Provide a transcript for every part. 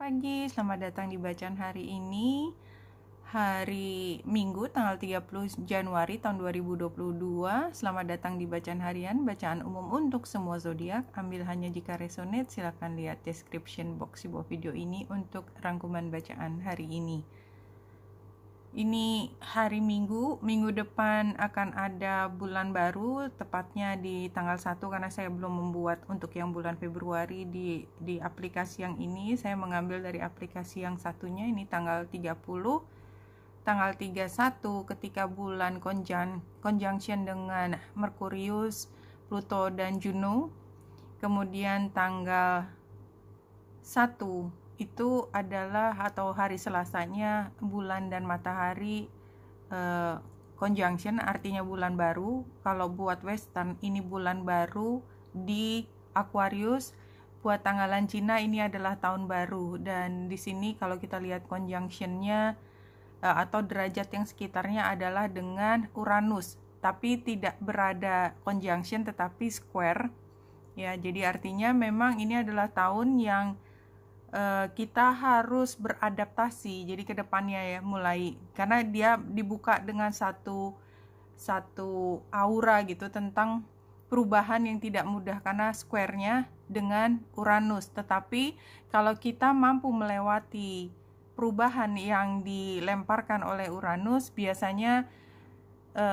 pagi, selamat datang di bacaan hari ini, hari Minggu tanggal 30 Januari tahun 2022. Selamat datang di bacaan harian, bacaan umum untuk semua zodiak. Ambil hanya jika resonate, silakan lihat description box di bawah video ini untuk rangkuman bacaan hari ini. Ini hari Minggu, minggu depan akan ada bulan baru, tepatnya di tanggal 1, karena saya belum membuat untuk yang bulan Februari di aplikasi yang ini. Saya mengambil dari aplikasi yang satunya, ini tanggal 30, tanggal 31 ketika bulan conjunction dengan Merkurius, Pluto, dan Juno. Kemudian tanggal 1 itu adalah atau hari Selasanya bulan dan matahari conjunction, artinya bulan baru. Kalau buat Western ini bulan baru di Aquarius, buat tanggalan Cina ini adalah tahun baru. Dan di sini kalau kita lihat conjunctionnya atau derajat yang sekitarnya adalah dengan Uranus, tapi tidak berada conjunction tetapi square ya. Jadi artinya memang ini adalah tahun yang kita harus beradaptasi. Jadi kedepannya ya mulai, karena dia dibuka dengan satu aura gitu tentang perubahan yang tidak mudah karena square-nya dengan Uranus. Tetapi kalau kita mampu melewati perubahan yang dilemparkan oleh Uranus, biasanya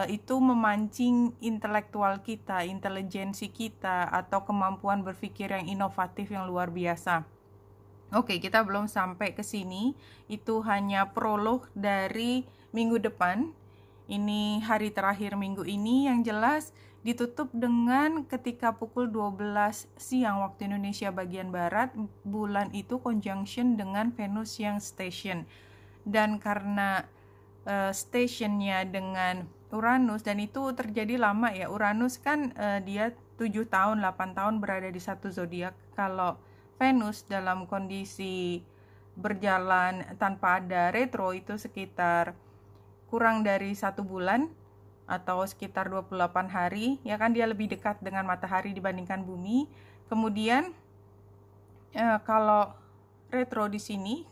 itu memancing intelektual kita, intelijensi kita, atau kemampuan berpikir yang inovatif yang luar biasa. Oke, kita belum sampai ke sini. Itu hanya prolog dari minggu depan. Ini hari terakhir minggu ini, yang jelas ditutup dengan ketika pukul 12 siang waktu Indonesia bagian barat, bulan itu conjunction dengan Venus yang station. Dan karena stationnya dengan Uranus, dan itu terjadi lama ya. Uranus kan dia 7 tahun, 8 tahun berada di satu zodiak. Kalau Venus dalam kondisi berjalan tanpa ada retro itu sekitar kurang dari 1 bulan atau sekitar 28 hari ya kan, dia lebih dekat dengan matahari dibandingkan bumi. Kemudian kalau retro di sini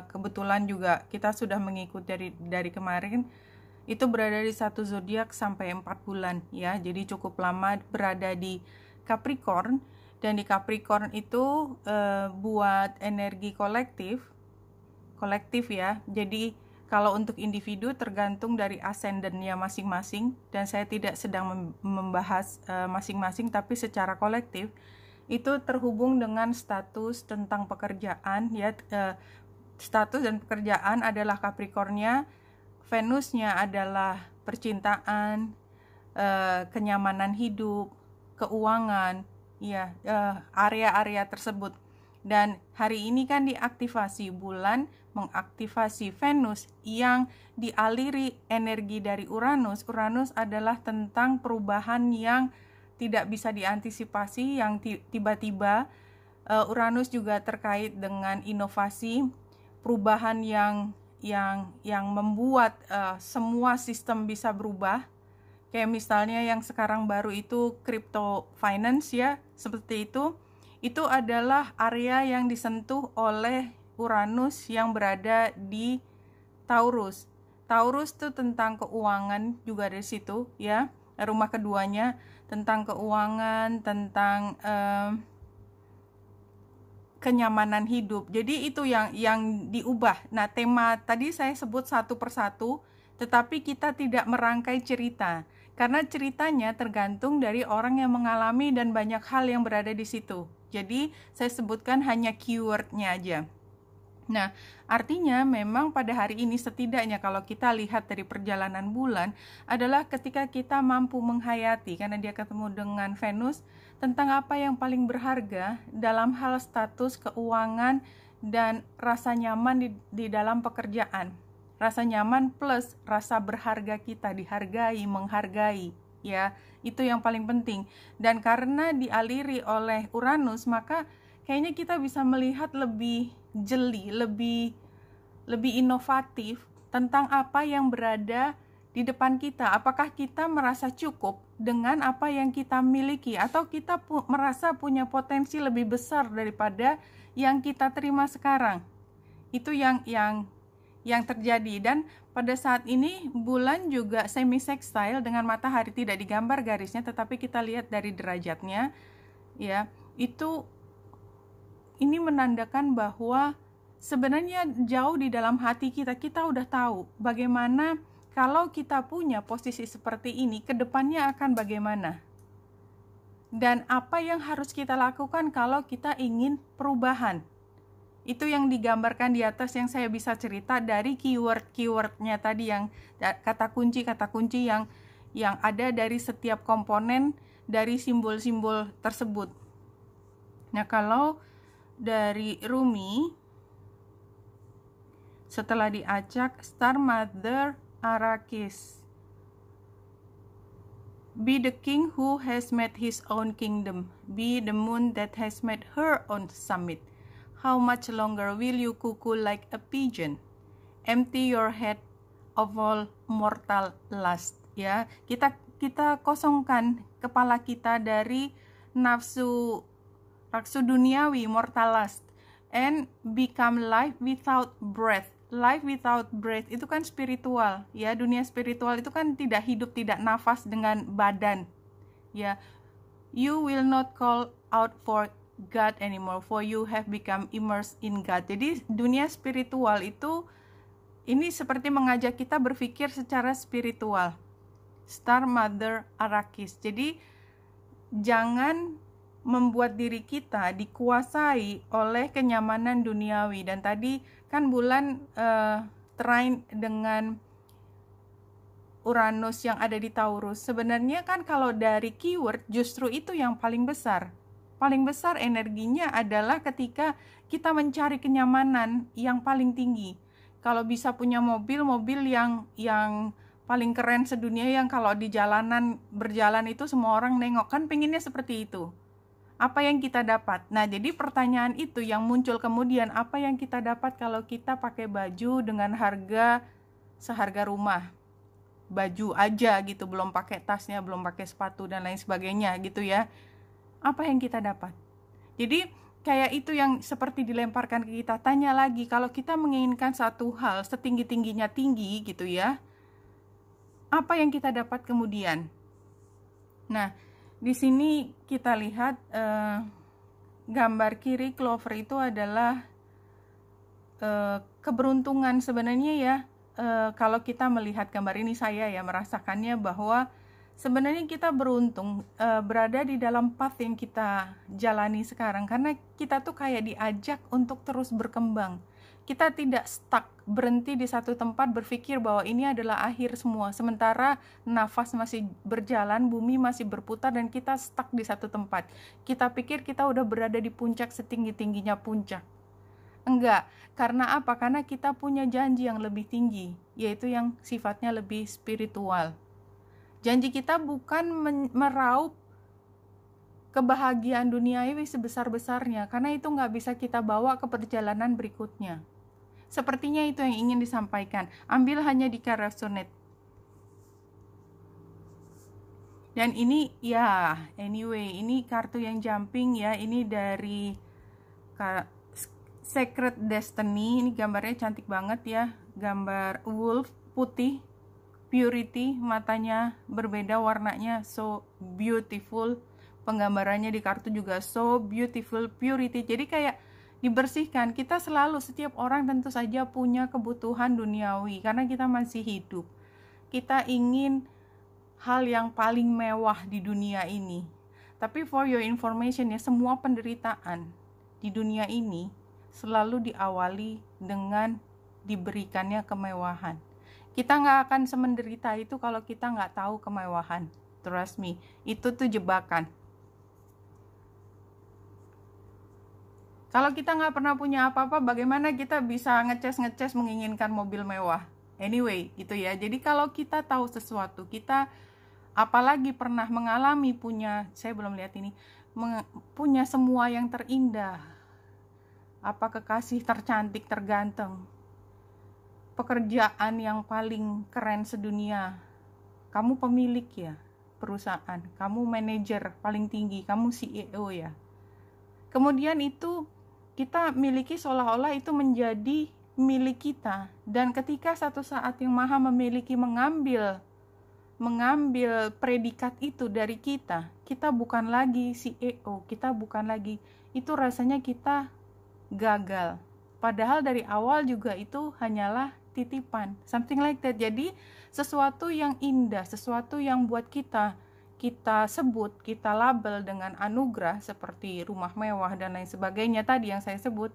kebetulan juga kita sudah mengikuti dari kemarin, itu berada di satu zodiak sampai 4 bulan ya. Jadi cukup lama berada di Capricorn. Dan di Capricorn itu buat energi kolektif ya. Jadi kalau untuk individu tergantung dari ascendennya masing-masing, dan saya tidak sedang membahas masing-masing, tapi secara kolektif itu terhubung dengan status tentang pekerjaan ya. Status dan pekerjaan adalah Capricornnya, Venusnya adalah percintaan, kenyamanan hidup, keuangan ya, area-area tersebut. Dan hari ini kan diaktifasi, bulan mengaktifasi Venus yang dialiri energi dari Uranus. Uranus adalah tentang perubahan yang tidak bisa diantisipasi, yang tiba-tiba. Uranus juga terkait dengan inovasi, perubahan yang membuat semua sistem bisa berubah. Kayak misalnya yang sekarang baru itu crypto finance ya, seperti itu adalah area yang disentuh oleh Uranus yang berada di Taurus. Taurus itu tentang keuangan juga dari situ ya, rumah keduanya tentang keuangan, tentang kenyamanan hidup. Jadi itu yang diubah. Nah, tema tadi saya sebut satu persatu, tetapi kita tidak merangkai cerita. Karena ceritanya tergantung dari orang yang mengalami dan banyak hal yang berada di situ. Jadi saya sebutkan hanya keywordnya aja. Nah, artinya memang pada hari ini setidaknya kalau kita lihat dari perjalanan bulan adalah ketika kita mampu menghayati, karena dia ketemu dengan Venus, tentang apa yang paling berharga dalam hal status keuangan dan rasa nyaman di dalam pekerjaan. Rasa nyaman plus rasa berharga kita, dihargai, menghargai ya, itu yang paling penting. Dan karena dialiri oleh Uranus, maka kayaknya kita bisa melihat lebih jeli, lebih inovatif tentang apa yang berada di depan kita. Apakah kita merasa cukup dengan apa yang kita miliki, atau kita merasa punya potensi lebih besar daripada yang kita terima sekarang. Itu yang terjadi. Dan pada saat ini bulan juga semi sextile dengan matahari, tidak digambar garisnya tetapi kita lihat dari derajatnya ya. Ini menandakan bahwa sebenarnya jauh di dalam hati kita udah tahu bagaimana kalau kita punya posisi seperti ini, kedepannya akan bagaimana. Dan apa yang harus kita lakukan kalau kita ingin perubahan. Itu yang digambarkan di atas yang saya bisa cerita dari keyword-keywordnya tadi, yang kata kunci yang ada dari setiap komponen dari simbol-simbol tersebut. Nah, kalau dari Rumi, setelah diacak, Star Mother Arrakis, be the king who has made his own kingdom, be the moon that has made her own summit. How much longer will you cuckoo like a pigeon? Empty your head of all mortal lust. Ya, kita kosongkan kepala kita dari nafsu duniawi, mortal lust, and become life without breath. Life without breath itu kan spiritual, ya. Dunia spiritual itu kan tidak hidup, tidak nafas dengan badan, ya. You will not call out for God anymore, for you have become immersed in God. Jadi dunia spiritual itu ini seperti mengajak kita berpikir secara spiritual. Star Mother Arrakis. Jadi jangan membuat diri kita dikuasai oleh kenyamanan duniawi. Dan tadi kan bulan trine dengan Uranus yang ada di Taurus. Sebenarnya kan kalau dari keyword justru itu yang paling besar. Paling besar energinya adalah ketika kita mencari kenyamanan yang paling tinggi. Kalau bisa punya mobil yang paling keren sedunia, yang kalau di jalanan berjalan itu semua orang nengok, kan pengennya seperti itu. Apa yang kita dapat? Nah, jadi pertanyaan itu yang muncul kemudian, apa yang kita dapat kalau kita pakai baju dengan harga seharga rumah? Baju aja gitu, belum pakai tasnya, belum pakai sepatu dan lain sebagainya gitu ya. Apa yang kita dapat? Jadi kayak itu yang seperti dilemparkan ke kita. Tanya lagi, kalau kita menginginkan satu hal setinggi-tingginya tinggi gitu ya, apa yang kita dapat kemudian? Nah, di sini kita lihat gambar kiri clover itu adalah keberuntungan sebenarnya ya. Kalau kita melihat gambar ini, saya ya merasakannya bahwa sebenarnya kita beruntung berada di dalam path yang kita jalani sekarang, karena kita tuh kayak diajak untuk terus berkembang. Kita tidak stuck, berhenti di satu tempat berpikir bahwa ini adalah akhir semua. Sementara nafas masih berjalan, bumi masih berputar, dan kita stuck di satu tempat. Kita pikir kita udah berada di puncak setinggi-tingginya puncak. Enggak, karena apa? Karena kita punya janji yang lebih tinggi, yaitu yang sifatnya lebih spiritual. Janji kita bukan meraup kebahagiaan duniawi sebesar-besarnya, karena itu nggak bisa kita bawa ke perjalanan berikutnya. Sepertinya itu yang ingin disampaikan. Ambil hanya di resonate. Dan ini ya, anyway, ini kartu yang jumping ya. Ini dari Sacred Destiny. Ini gambarnya cantik banget ya. Gambar wolf putih. Purity, matanya berbeda warnanya, so beautiful. Penggambarannya di kartu juga so beautiful, purity. Jadi kayak dibersihkan. Kita selalu, setiap orang tentu saja punya kebutuhan duniawi karena kita masih hidup. Kita ingin hal yang paling mewah di dunia ini. Tapi for your information ya, semua penderitaan di dunia ini selalu diawali dengan diberikannya kemewahan. Kita nggak akan semenderita itu kalau kita nggak tahu kemewahan. Trust me, itu tuh jebakan. Kalau kita nggak pernah punya apa-apa, bagaimana kita bisa ngeces menginginkan mobil mewah? Anyway, gitu ya. Jadi kalau kita tahu sesuatu, kita apalagi pernah mengalami punya, saya belum lihat ini, punya semua yang terindah. Apa kekasih tercantik, terganteng. Pekerjaan yang paling keren sedunia, kamu pemilik ya perusahaan, kamu manajer paling tinggi, kamu CEO ya. Kemudian itu kita miliki seolah-olah itu menjadi milik kita. Dan ketika satu saat Yang Maha memiliki mengambil predikat itu dari kita, kita bukan lagi CEO, kita bukan lagi, itu rasanya kita gagal. Padahal dari awal juga itu hanyalah titipan, something like that. Jadi sesuatu yang indah, sesuatu yang buat kita sebut, kita label dengan anugerah seperti rumah mewah dan lain sebagainya tadi yang saya sebut,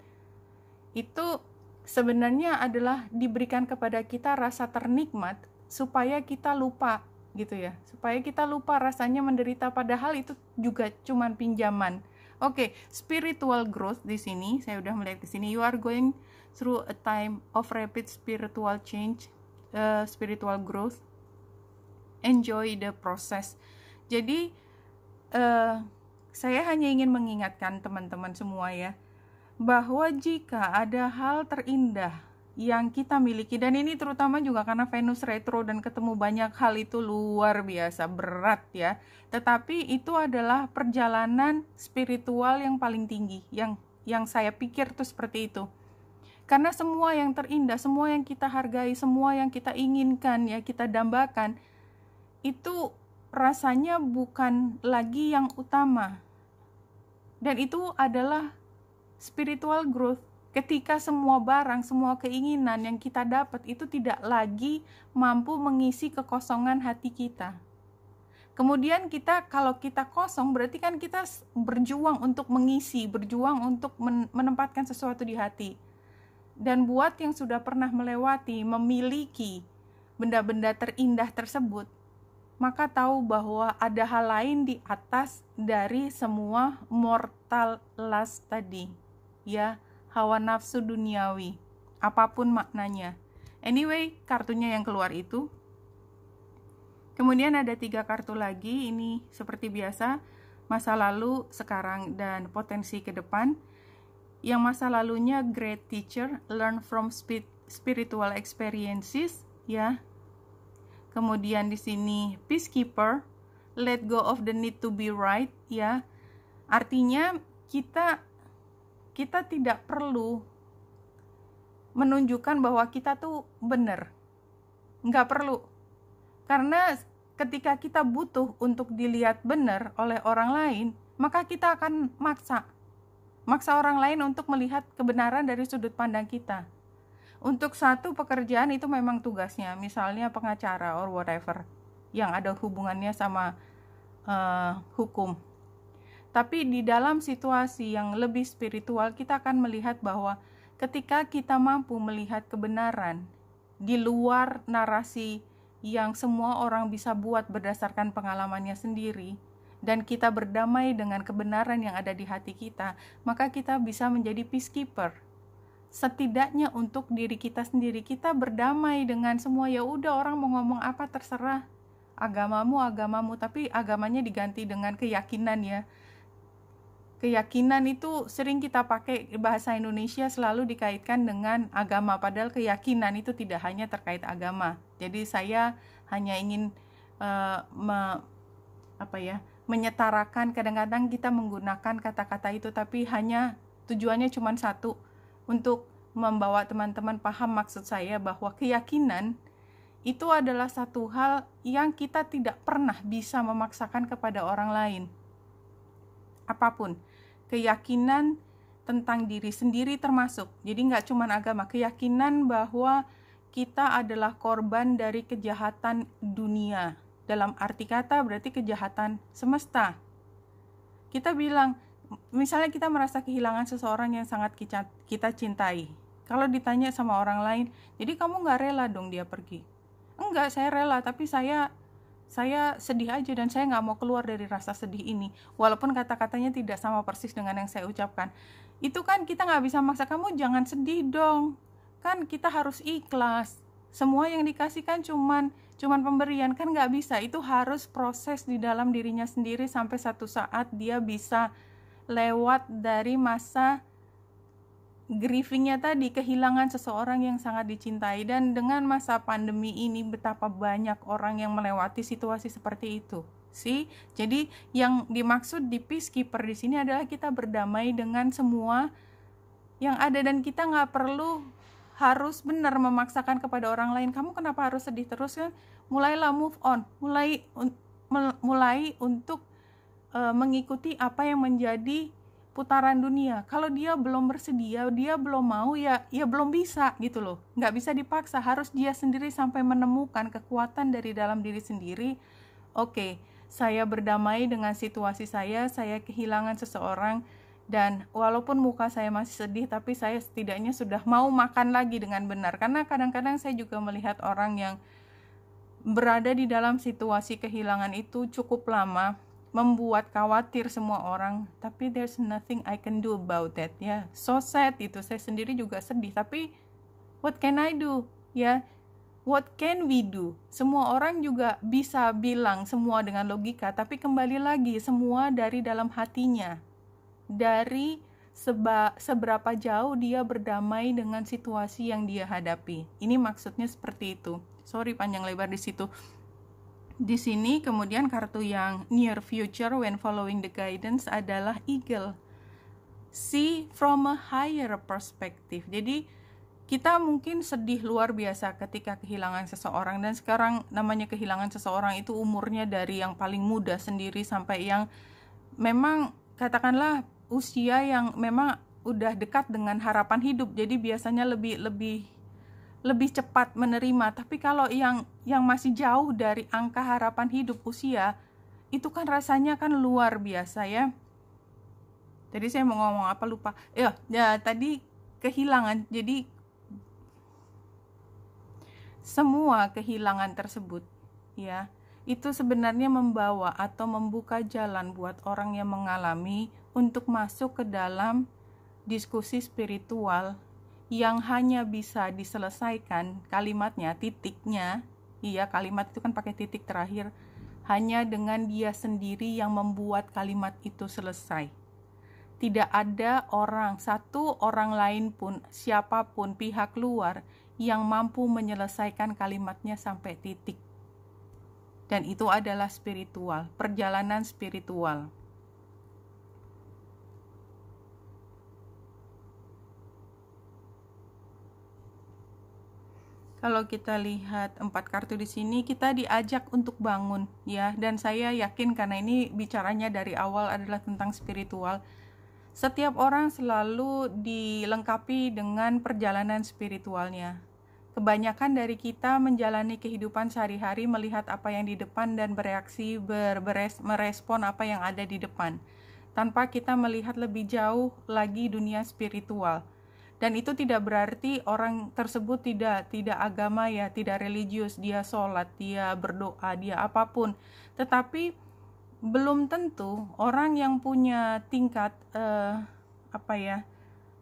itu sebenarnya adalah diberikan kepada kita rasa ternikmat supaya kita lupa gitu ya, supaya kita lupa rasanya menderita, padahal itu juga cuman pinjaman. Oke, spiritual growth di sini saya udah melihat di sini, you are going through a time of rapid spiritual change, spiritual growth. Enjoy the process. Jadi saya hanya ingin mengingatkan teman-teman semua ya, bahwa jika ada hal terindah yang kita miliki, dan ini terutama juga karena Venus retro dan ketemu banyak hal itu luar biasa berat ya, tetapi itu adalah perjalanan spiritual yang paling tinggi, yang saya pikir tuh seperti itu. Karena semua yang terindah, semua yang kita hargai, semua yang kita inginkan ya, kita dambakan, itu rasanya bukan lagi yang utama. Dan itu adalah spiritual growth. Ketika semua barang, semua keinginan yang kita dapat itu tidak lagi mampu mengisi kekosongan hati kita. Kemudian kalau kita kosong, berarti kan kita berjuang untuk mengisi, berjuang untuk menempatkan sesuatu di hati. Dan buat yang sudah pernah melewati, memiliki benda-benda terindah tersebut, maka tahu bahwa ada hal lain di atas dari semua mortal lust tadi, ya, hawa nafsu duniawi, apapun maknanya. Anyway, kartunya yang keluar itu. Kemudian ada 3 kartu lagi, ini seperti biasa, masa lalu, sekarang, dan potensi ke depan. Yang masa lalunya great teacher, learn from spiritual experiences, ya. Kemudian di sini peacekeeper, let go of the need to be right, ya. Artinya kita tidak perlu menunjukkan bahwa kita tuh benar. Nggak perlu. Karena ketika kita butuh untuk dilihat benar oleh orang lain, maka kita akan maksa orang lain untuk melihat kebenaran dari sudut pandang kita. Untuk satu pekerjaan itu memang tugasnya, misalnya pengacara or whatever, yang ada hubungannya sama hukum. Tapi di dalam situasi yang lebih spiritual, kita akan melihat bahwa ketika kita mampu melihat kebenaran di luar narasi yang semua orang bisa buat berdasarkan pengalamannya sendiri, dan kita berdamai dengan kebenaran yang ada di hati kita, maka kita bisa menjadi peacekeeper. Setidaknya untuk diri kita sendiri, kita berdamai dengan semua. Ya udah, orang mau ngomong apa terserah, agamamu, tapi agamanya diganti dengan keyakinan ya. Keyakinan itu sering kita pakai, bahasa Indonesia selalu dikaitkan dengan agama, padahal keyakinan itu tidak hanya terkait agama. Jadi saya hanya ingin menyetarakan, kadang-kadang kita menggunakan kata-kata itu, tapi hanya tujuannya cuma satu, untuk membawa teman-teman paham maksud saya, bahwa keyakinan itu adalah satu hal yang kita tidak pernah bisa memaksakan kepada orang lain. Apapun, keyakinan tentang diri sendiri termasuk. Jadi nggak cuma agama, keyakinan bahwa kita adalah korban dari kejahatan dunia. Dalam arti kata berarti kejahatan semesta. Kita bilang, misalnya kita merasa kehilangan seseorang yang sangat kita cintai. Kalau ditanya sama orang lain, jadi kamu nggak rela dong dia pergi? Enggak, saya rela, tapi saya sedih aja dan saya nggak mau keluar dari rasa sedih ini. Walaupun kata-katanya tidak sama persis dengan yang saya ucapkan. Itu kan kita nggak bisa maksa, kamu jangan sedih dong. Kan kita harus ikhlas. Semua yang dikasihkan cuman pemberian, kan nggak bisa. Itu harus proses di dalam dirinya sendiri sampai satu saat dia bisa lewat dari masa grievingnya tadi, kehilangan seseorang yang sangat dicintai. Dan dengan masa pandemi ini, betapa banyak orang yang melewati situasi seperti itu. Jadi yang dimaksud di peacekeeper di sini adalah kita berdamai dengan semua yang ada, dan kita nggak perlu harus benar memaksakan kepada orang lain. Kamu kenapa harus sedih terus kan? Mulailah move on, mulai untuk mengikuti apa yang menjadi putaran dunia. Kalau dia belum bersedia, dia belum mau, ya belum bisa gitu loh. Nggak bisa dipaksa, harus dia sendiri sampai menemukan kekuatan dari dalam diri sendiri. Oke, saya berdamai dengan situasi saya kehilangan seseorang, dan walaupun muka saya masih sedih, tapi saya setidaknya sudah mau makan lagi dengan benar. Karena kadang-kadang saya juga melihat orang yang berada di dalam situasi kehilangan itu cukup lama, membuat khawatir semua orang, tapi there's nothing I can do about that, ya. So sad itu, saya sendiri juga sedih, tapi what can I do, ya. What can we do? Semua orang juga bisa bilang semua dengan logika, tapi kembali lagi semua dari dalam hatinya. Dari seberapa jauh dia berdamai dengan situasi yang dia hadapi. Ini maksudnya seperti itu. Sorry panjang lebar di situ. Di sini kemudian kartu yang near future when following the guidance adalah eagle. See from a higher perspective. Jadi kita mungkin sedih luar biasa ketika kehilangan seseorang, dan sekarang namanya kehilangan seseorang itu umurnya dari yang paling muda sendiri sampai yang memang katakanlah usia yang memang udah dekat dengan harapan hidup. Jadi biasanya lebih cepat menerima. Tapi kalau yang masih jauh dari angka harapan hidup usia, itu kan rasanya kan luar biasa, ya. Tadi saya mau ngomong apa lupa. Ya tadi kehilangan. Jadi semua kehilangan tersebut, ya, itu sebenarnya membawa atau membuka jalan buat orang yang mengalami untuk masuk ke dalam diskusi spiritual yang hanya bisa diselesaikan kalimatnya, titiknya, iya, kalimat itu kan pakai titik terakhir, hanya dengan dia sendiri yang membuat kalimat itu selesai. Tidak ada satu orang lain pun, siapapun, pihak luar yang mampu menyelesaikan kalimatnya sampai titik. Dan itu adalah spiritual, perjalanan spiritual. Kalau kita lihat 4 kartu di sini, kita diajak untuk bangun, ya. Dan saya yakin karena ini bicaranya dari awal adalah tentang spiritual. Setiap orang selalu dilengkapi dengan perjalanan spiritualnya. Kebanyakan dari kita menjalani kehidupan sehari-hari melihat apa yang di depan dan bereaksi, merespon apa yang ada di depan, tanpa kita melihat lebih jauh lagi dunia spiritual. Dan itu tidak berarti orang tersebut tidak agama, ya, tidak religius, dia sholat, dia berdoa, dia apapun. Tetapi belum tentu orang yang punya tingkat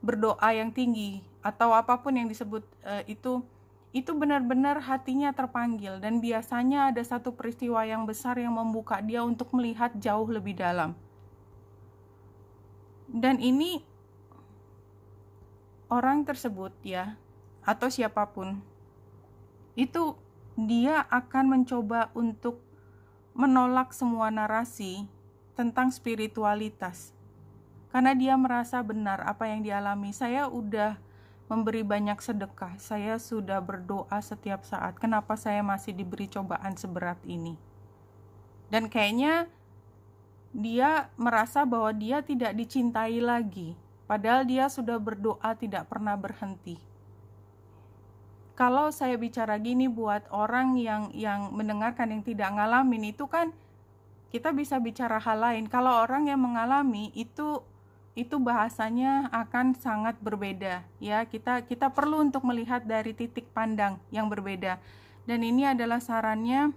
berdoa yang tinggi atau apapun yang disebut itu benar-benar hatinya terpanggil, dan biasanya ada satu peristiwa yang besar yang membuka dia untuk melihat jauh lebih dalam. Dan ini orang tersebut, ya, atau siapapun, itu dia akan mencoba untuk menolak semua narasi tentang spiritualitas. Karena dia merasa benar apa yang dialami. Saya udah memberi banyak sedekah, saya sudah berdoa setiap saat, kenapa saya masih diberi cobaan seberat ini? Dan kayaknya dia merasa bahwa dia tidak dicintai lagi, padahal dia sudah berdoa tidak pernah berhenti. Kalau saya bicara gini buat orang yang mendengarkan yang tidak ngalamin, itu kan kita bisa bicara hal lain. Kalau orang yang mengalami itu bahasanya akan sangat berbeda, ya. Kita perlu untuk melihat dari titik pandang yang berbeda. Dan ini adalah sarannya,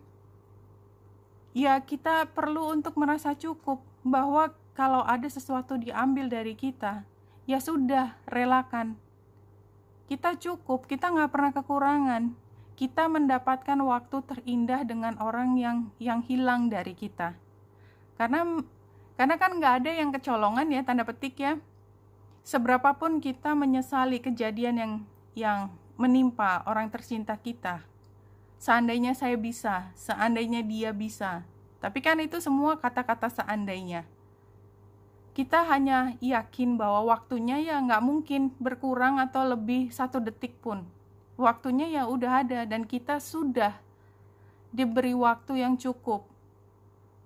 ya, kita perlu untuk merasa cukup bahwa kalau ada sesuatu diambil dari kita, ya sudah, relakan. Kita cukup, kita nggak pernah kekurangan. Kita mendapatkan waktu terindah dengan orang yang hilang dari kita. Karena kan nggak ada yang kecolongan, ya, tanda petik, ya. Seberapapun kita menyesali kejadian yang menimpa orang tercinta kita, seandainya saya bisa, seandainya dia bisa, tapi kan itu semua kata-kata seandainya. kita hanya yakin bahwa waktunya ya nggak mungkin berkurang atau lebih 1 detik pun. Waktunya ya udah ada, dan kita sudah diberi waktu yang cukup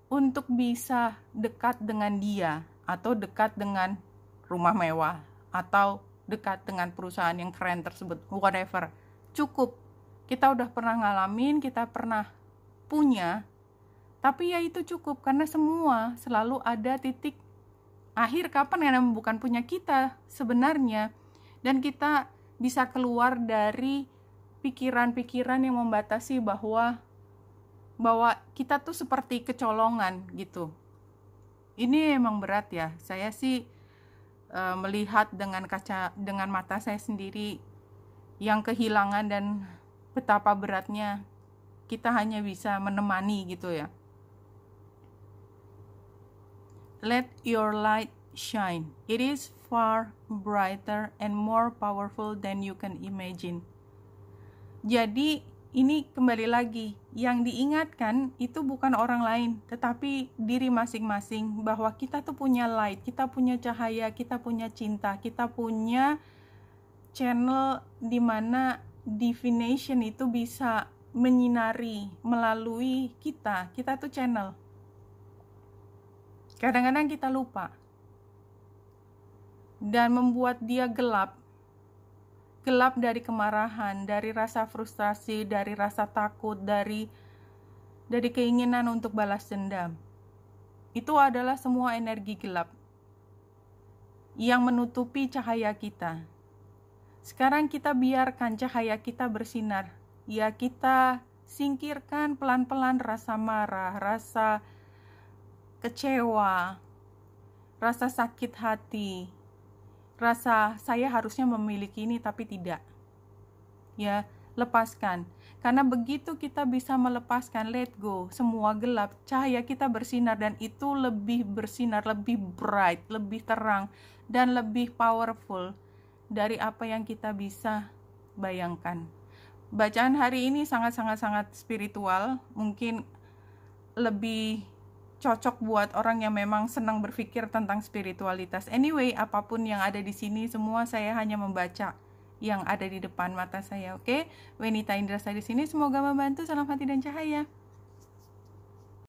untuk bisa dekat dengan dia, atau dekat dengan rumah mewah, atau dekat dengan perusahaan yang keren tersebut, whatever. Cukup. Kita udah pernah ngalamin, kita pernah punya, tapi ya itu cukup, karena semua selalu ada titik akhir kapan yang bukan punya kita sebenarnya, dan kita bisa keluar dari pikiran-pikiran yang membatasi bahwa kita tuh seperti kecolongan gitu. Ini emang berat ya. Saya sih melihat dengan mata saya sendiri yang kehilangan, dan betapa beratnya kita hanya bisa menemani gitu ya. Let your light shine. It is far brighter and more powerful than you can imagine. Jadi ini kembali lagi, yang diingatkan itu bukan orang lain, tetapi diri masing-masing, bahwa kita tuh punya light, kita punya cahaya, kita punya cinta, kita punya channel di mana divination itu bisa menyinari melalui kita. Kita tuh channel. Kadang-kadang kita lupa dan membuat dia gelap dari kemarahan, dari rasa frustasi, dari rasa takut, dari keinginan untuk balas dendam. Itu adalah semua energi gelap yang menutupi cahaya kita. Sekarang kita biarkan cahaya kita bersinar. Ya, kita singkirkan pelan-pelan rasa marah, rasa kecewa, rasa sakit hati, rasa saya harusnya memiliki ini tapi tidak. Ya, lepaskan. Karena begitu kita bisa melepaskan, let go, semua gelap, cahaya kita bersinar, dan itu lebih bersinar, lebih bright, lebih terang, dan lebih powerful dari apa yang kita bisa bayangkan. Bacaan hari ini sangat-sangat spiritual, mungkin lebih cocok buat orang yang memang senang berpikir tentang spiritualitas. Anyway, apapun yang ada di sini, semua saya hanya membaca yang ada di depan mata saya. Oke, Wenita Indrasa di sini. Semoga membantu. Salam hati dan cahaya.